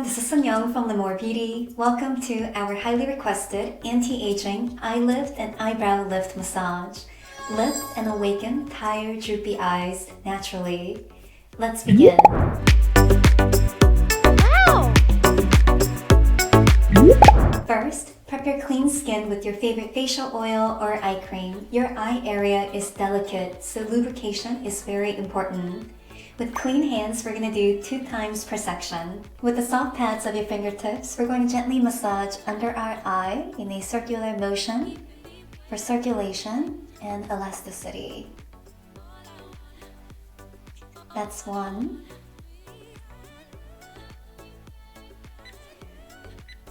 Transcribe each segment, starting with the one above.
everyone, this is Sinyoung from More Beauty. Welcome to our highly requested anti-aging eye lift and eyebrow lift massage. Lift and awaken tired, droopy eyes naturally. Let's begin. Wow! First, prep your clean skin with your favorite facial oil or eye cream. Your eye area is delicate, so lubrication is very important. With clean hands, we're going to do 2 times per section. With the soft pads of your fingertips, we're going to gently massage under our eye in a circular motion for circulation and elasticity. That's 1.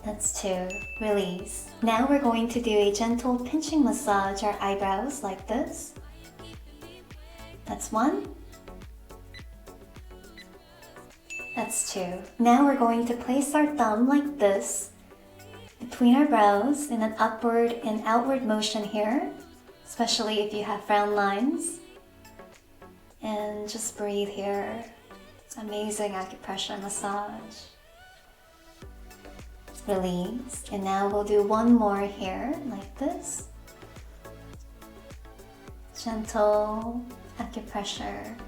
That's 2. Release. Now we're going to do a gentle pinching massage our eyebrows like this. That's 1. That's 2. Now we're going to place our thumb like this between our brows in an upward and outward motion here, especially if you have frown lines. And just breathe here. It's amazing acupressure massage. Release. And now we'll do one more here like this. Gentle acupressure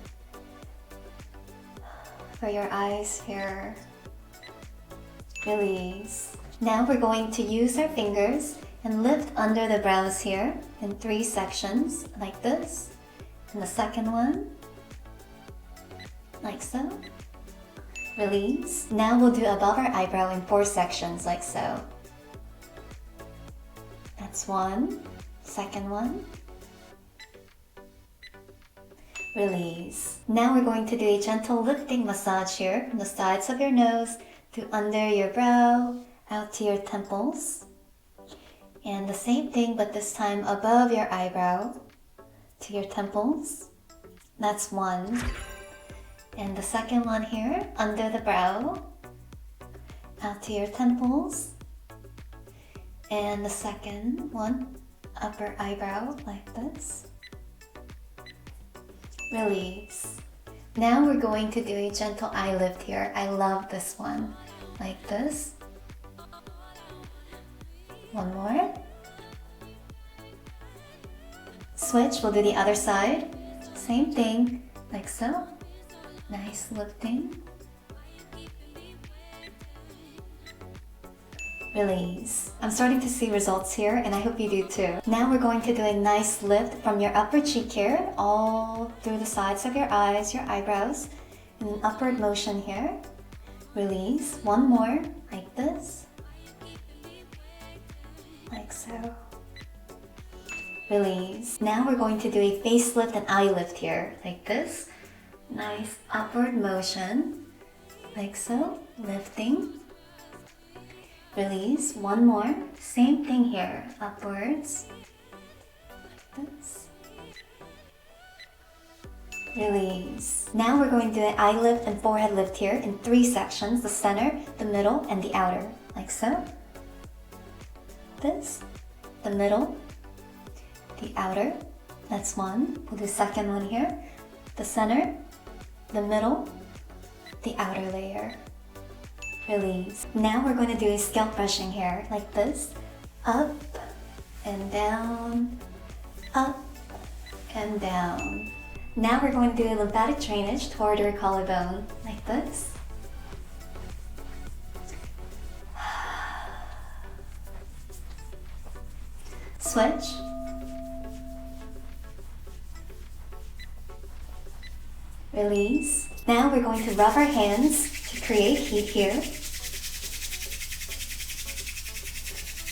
for your eyes here. Release. Now we're going to use our fingers and lift under the brows here in 3 sections like this. And the second one, like so. Release. Now we'll do above our eyebrow in 4 sections like so. That's 1. Second one. Release. Now we're going to do a gentle lifting massage here from the sides of your nose to under your brow, out to your temples. And the same thing, but this time above your eyebrow to your temples. That's 1. And the second one here, under the brow, out to your temples. And the second one, upper eyebrow like this. Release. Now we're going to do a gentle eye lift here. I love this one. Like this. One more. Switch, we'll do the other side. Same thing, like so. Nice lifting. Release. I'm starting to see results here and I hope you do too. Now we're going to do a nice lift from your upper cheek here, all through the sides of your eyes, your eyebrows, in an upward motion here. Release. One more, like this. Like so. Release. Now we're going to do a face lift and eye lift here, like this. Nice upward motion, like so. Lifting. Release. One more. Same thing here. Upwards. Like this. Release. Now we're going to do an eye lift and forehead lift here in 3 sections. The center, the middle, and the outer. Like so. This. The middle. The outer. That's 1. We'll do the second one here. The center, the middle, the outer layer. Release. Now we're going to do a scalp brushing here, like this. Up and down, up and down. Now we're going to do a lymphatic drainage toward your collarbone, like this. Switch. Release. Now we're going to rub our hands to create heat here.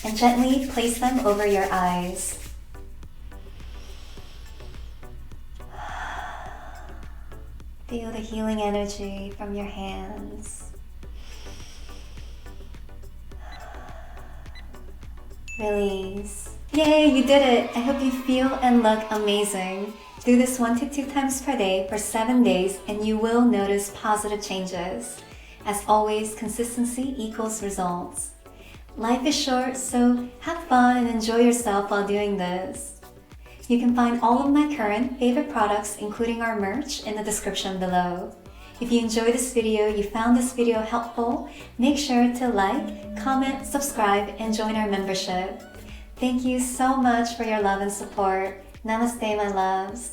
And gently place them over your eyes. Feel the healing energy from your hands. Release. Yay, you did it! I hope you feel and look amazing. Do this 1 to 2 times per day for 7 days and you will notice positive changes. As always, consistency equals results. Life is short, so have fun and enjoy yourself while doing this. You can find all of my current favorite products, including our merch, in the description below. If you enjoyed this video, you found this video helpful, make sure to like, comment, subscribe, and join our membership. Thank you so much for your love and support. Namaste, my loves.